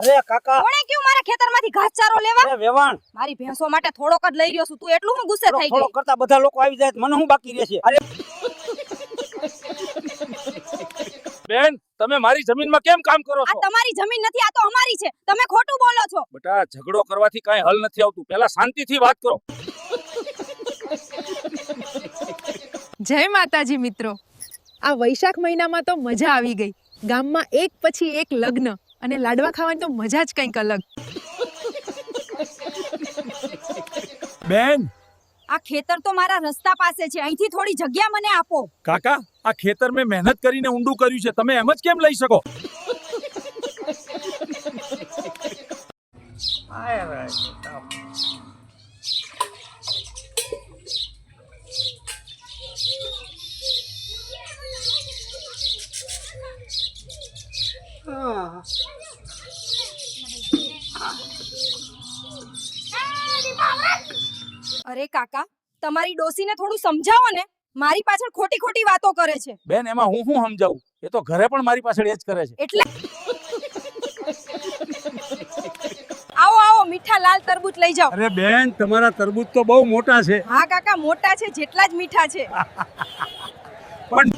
અરે કાકા, કોણે કયું મારા ખેતરમાંથી ઘાસચારો લેવા? અરે વેવાણ, મારી ભેંસો માટે થોડોક જ લઈ રહ્યો છું. તું એટલું હું ગુસ્સે થઈ ગઈ? થોડો કરતા બધા લોકો આવી જાય તો મને શું બાકી રહેશે? અરે બેન, તમે મારી જમીનમાં કેમ કામ કરો આ છો? તમારી જમીન નથી, આ તો અમારી છે. તમે ખોટું બોલો છો. બેટા, ઝઘડો કરવાથી કાંઈ હલ નથી આવતું. પહેલા શાંતિથી વાત કરો. જય માતાજી મિત્રો, આ વૈશાખ મહિનામાં તો મજા આવી ગઈ. ગામમાં એક પછી એક લગ્ન અને લાડવા ખાવાની તો મજા જ કંઈક અલગ. બેન, આ ખેતર તો મારા રસ્તા પાસે છે. અહીંથી થોડી જગ્યા મને આપો. કાકા, આ ખેતર મેં મહેનત કરીને ઊંડું કર્યું છે. તમે એમ જ કેમ લઈ શકો? અરે કાકા, તમારી ડોસીને થોડું સમજાવો ને. મારી પાછળ ખોટી ખોટી વાતો કરે છે. બેન, એમાં હું સમજાવું? એ તો ઘરે પણ મારી પાછળ એ જ કરે છે. એટલે આવો આવો, મીઠા લાલ તરબૂચ લઈ જાઓ. અરે બેન, તમારા તરબૂચ તો બહુ મોટા છે. હા કાકા, મોટા છે, જેટલા જ મીઠા છે. પણ